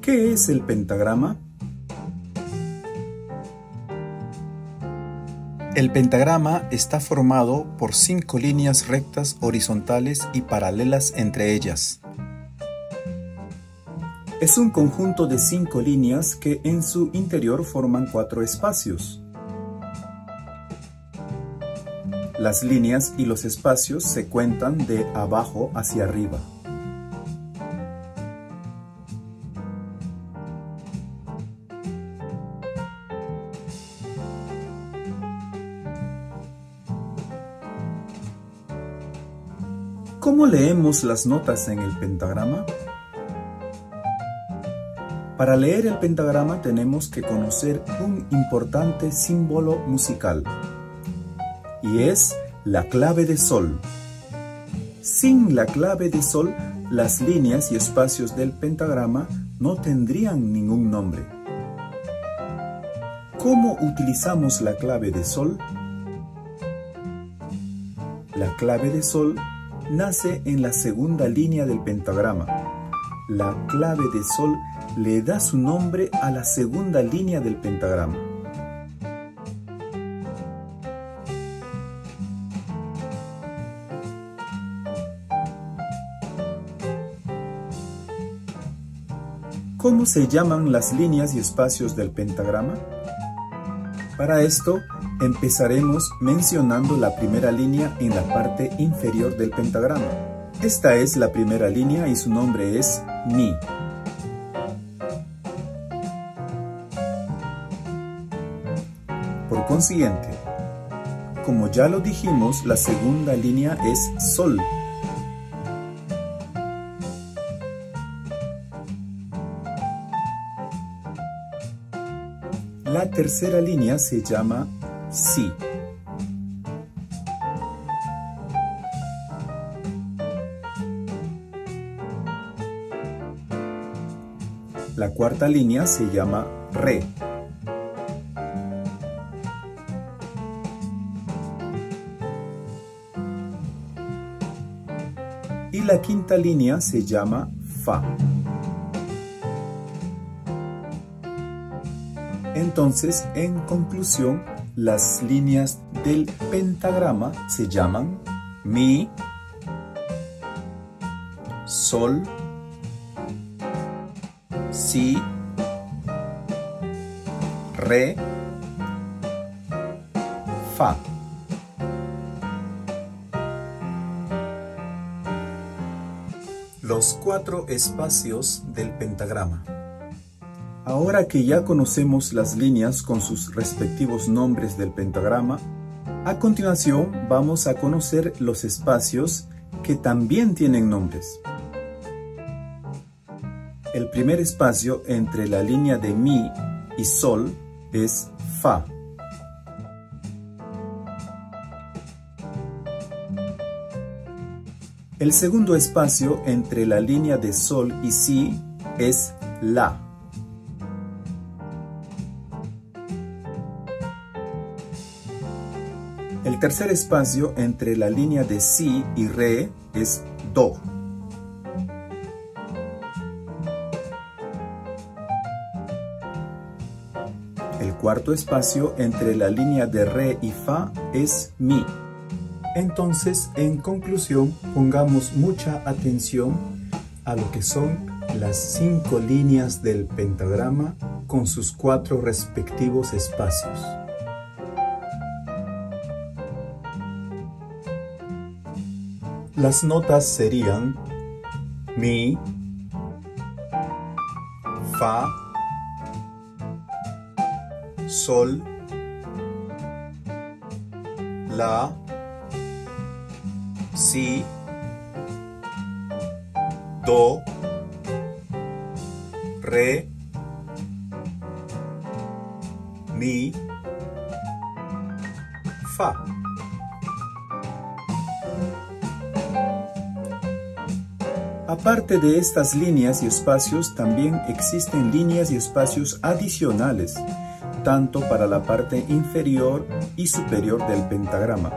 ¿Qué es el pentagrama? El pentagrama está formado por 5 líneas rectas horizontales y paralelas entre ellas. Es un conjunto de 5 líneas que en su interior forman 4 espacios. Las líneas y los espacios se cuentan de abajo hacia arriba. ¿Cómo leemos las notas en el pentagrama? Para leer el pentagrama tenemos que conocer un importante símbolo musical, y es la clave de sol. Sin la clave de sol, las líneas y espacios del pentagrama no tendrían ningún nombre. ¿Cómo utilizamos la clave de sol? La clave de sol nace en la segunda línea del pentagrama. La clave de sol le da su nombre a la segunda línea del pentagrama. ¿Cómo se llaman las líneas y espacios del pentagrama? Para esto, empezaremos mencionando la primera línea en la parte inferior del pentagrama. Esta es la primera línea y su nombre es Mi. Por consiguiente, como ya lo dijimos, la segunda línea es Sol. La tercera línea se llama Si. La cuarta línea se llama Re. Y la quinta línea se llama Fa. Entonces, en conclusión, las líneas del pentagrama se llaman Mi, Sol, Si, Re, Fa. Los 4 espacios del pentagrama. Ahora que ya conocemos las líneas con sus respectivos nombres del pentagrama, a continuación vamos a conocer los espacios que también tienen nombres. El primer espacio entre la línea de Mi y Sol es Fa. El segundo espacio entre la línea de Sol y Si es La. El tercer espacio entre la línea de Si y Re es Do. El cuarto espacio entre la línea de Re y Fa es Mi. Entonces, en conclusión, pongamos mucha atención a lo que son las 5 líneas del pentagrama con sus 4 respectivos espacios. Las notas serían Mi, Fa, Sol, La, Si, Do, Re, Mi, Fa. Aparte de estas líneas y espacios, también existen líneas y espacios adicionales, tanto para la parte inferior y superior del pentagrama.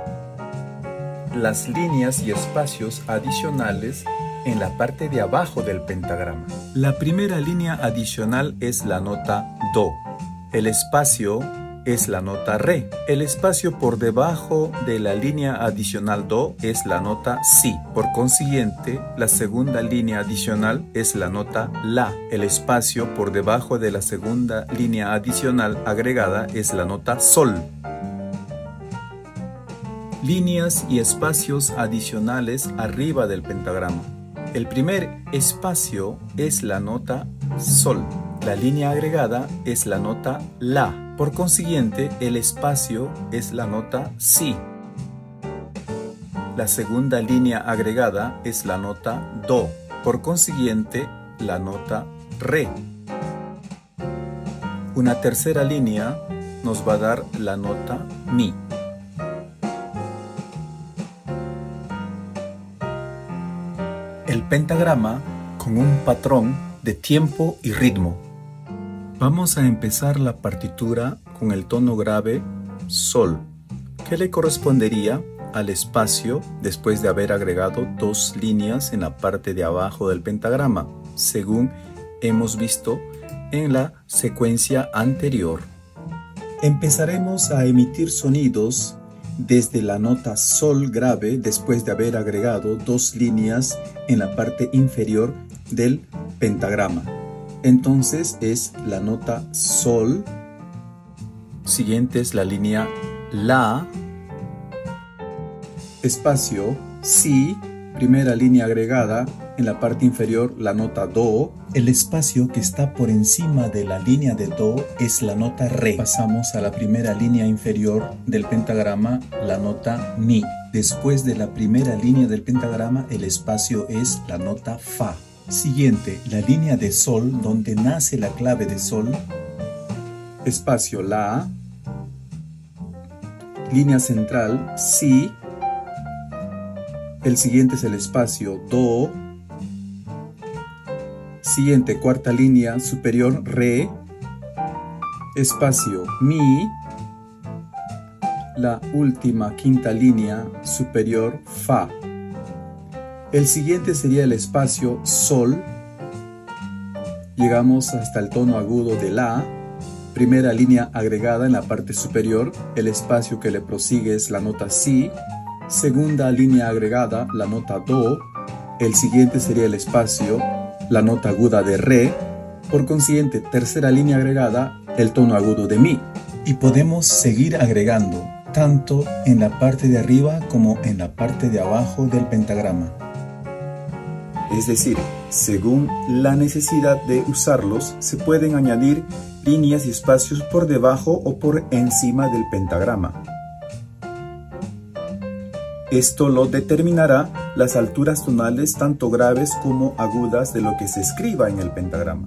Las líneas y espacios adicionales en la parte de abajo del pentagrama. La primera línea adicional es la nota Do. El espacio es la nota Re. El espacio por debajo de la línea adicional Do es la nota Si. Por consiguiente, la segunda línea adicional es la nota La. El espacio por debajo de la segunda línea adicional agregada es la nota Sol. Líneas y espacios adicionales arriba del pentagrama. El primer espacio es la nota Sol. La línea agregada es la nota La. Por consiguiente, el espacio es la nota Si. La segunda línea agregada es la nota Do. Por consiguiente, la nota Re. Una tercera línea nos va a dar la nota Mi. El pentagrama con un patrón de tiempo y ritmo. Vamos a empezar la partitura con el tono grave Sol, que le correspondería al espacio después de haber agregado dos líneas en la parte de abajo del pentagrama, según hemos visto en la secuencia anterior. Empezaremos a emitir sonidos desde la nota Sol grave después de haber agregado dos líneas en la parte inferior del pentagrama. Entonces es la nota Sol, siguiente es la línea La, espacio Si, primera línea agregada, en la parte inferior la nota Do. El espacio que está por encima de la línea de Do es la nota Re. Pasamos a la primera línea inferior del pentagrama, la nota Mi. Después de la primera línea del pentagrama, el espacio es la nota Fa. Siguiente, la línea de Sol, donde nace la clave de Sol, espacio La, línea central Si, el siguiente es el espacio Do, siguiente cuarta línea superior Re, espacio Mi, la última quinta línea superior Fa. El siguiente sería el espacio Sol. Llegamos hasta el tono agudo de La. Primera línea agregada en la parte superior. El espacio que le prosigue es la nota Si. Segunda línea agregada, la nota Do. El siguiente sería el espacio, la nota aguda de Re. Por consiguiente, tercera línea agregada, el tono agudo de Mi. Y podemos seguir agregando, tanto en la parte de arriba como en la parte de abajo del pentagrama. Es decir, según la necesidad de usarlos, se pueden añadir líneas y espacios por debajo o por encima del pentagrama. Esto lo determinará las alturas tonales tanto graves como agudas de lo que se escriba en el pentagrama.